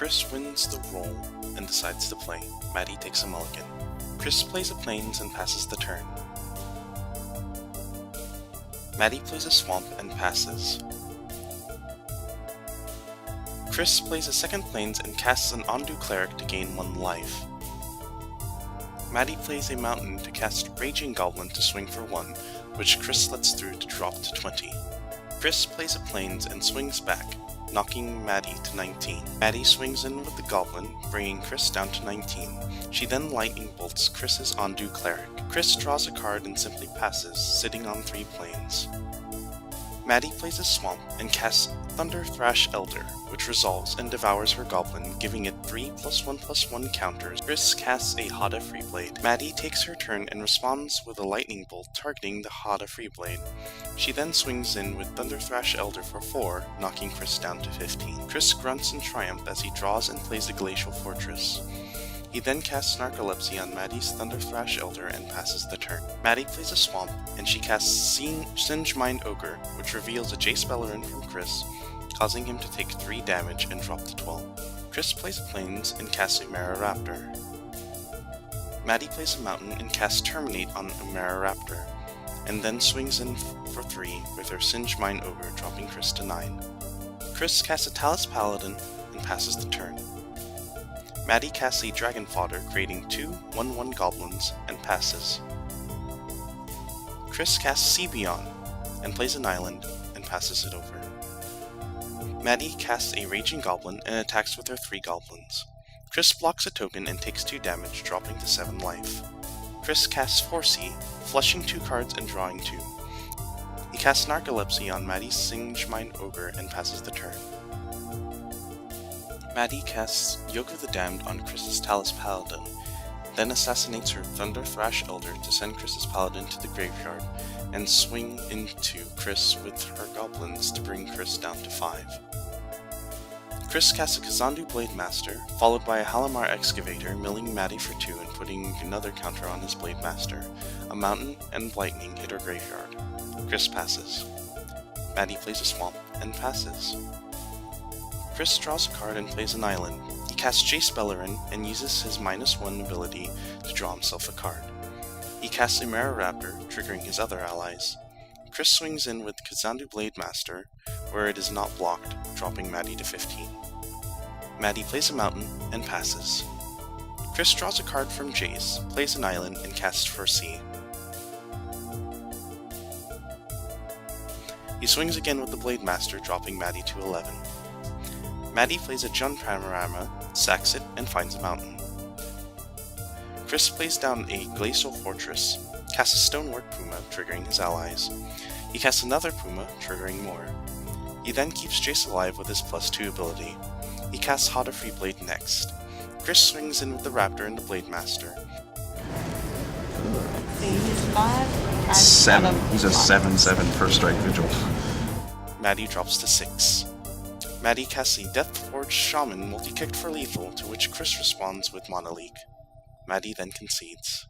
Kris wins the roll and decides to play. Madei takes a mulligan. Kris plays a plains and passes the turn. Madei plays a swamp and passes. Kris plays a second plains and casts an Ondu Cleric to gain 1 life. Madei plays a mountain to cast Raging Goblin to swing for 1, which Kris lets through to drop to 20. Kris plays a plains and swings back, knocking Madei to 19. Madei swings in with the Goblin, bringing Kris down to 19. She then lightning bolts Kris's Ondu Cleric. Kris draws a card and simply passes, sitting on 3 plains. Madei plays a swamp and casts Thunder Thrash Elder, which resolves and devours her goblin, giving it 3+1/+1 counters. Kris casts a Hada Freeblade. Madei takes her turn and responds with a lightning bolt targeting the Hada Freeblade. She then swings in with Thunder Thrash Elder for 4, knocking Kris down to 15. Kris grunts in triumph as he draws and plays a Glacial Fortress. He then casts Narcolepsy on Madei's Thunder Thrash Elder and passes the turn. Madei plays a swamp, and she casts Singe Mind Ogre, which reveals a Jace Beleren from Kris, causing him to take 3 damage and drop to 12. Kris plays a plains and casts Umera Raptor. Madei plays a mountain and casts Terminate on Umera Raptor, and then swings in for 3 with her Singe Mind Ogre, dropping Kris to 9. Kris casts a Talus Paladin and passes the turn. Madei casts a Dragon Fodder, creating 2 1/1 goblins, and passes. Kris casts Sea Beyond, and plays an island, and passes it over. Madei casts a Raging Goblin, and attacks with her 3 goblins. Kris blocks a token and takes 2 damage, dropping to 7 life. Kris casts Foresee, flushing 2 cards and drawing 2. He casts Narcolepsy on Madei's Singe Mind Ogre, and passes the turn. Madei casts Yoke of the Damned on Kris's Talus Paladin, then assassinates her Thunder Thrash Elder to send Kris's Paladin to the graveyard, and swing into Kris with her goblins to bring Kris down to 5. Kris casts a Kazandu Blade Master, followed by a Halimar Excavator, milling Madei for 2 and putting another counter on his Blade Master. A mountain and lightning hit her graveyard. Kris passes. Madei plays a swamp and passes. Kris draws a card and plays an island. He casts Jace Beleren and uses his -1 ability to draw himself a card. He casts Umera Raptor, triggering his other allies. Kris swings in with Kazandu Blade Master, where it is not blocked, dropping Madei to 15. Madei plays a mountain and passes. Kris draws a card from Jace, plays an island, and casts Foresee. He swings again with the Blade Master, dropping Madei to 11. Madei plays a Jund Panorama, sacks it, and finds a mountain. Kris plays down a Glacial Fortress, casts a Stonework Puma, triggering his allies. He casts another Puma, triggering more. He then keeps Jace alive with his +2 ability. He casts Hada Freeblade next. Kris swings in with the Raptor and the Blade Master. He's a 7/7 First Strike Vigil. Madei drops to 6. Madei casts a Deathforged Shaman multi-kicked for lethal, to which Kris responds with Mono Leak. Madei then concedes.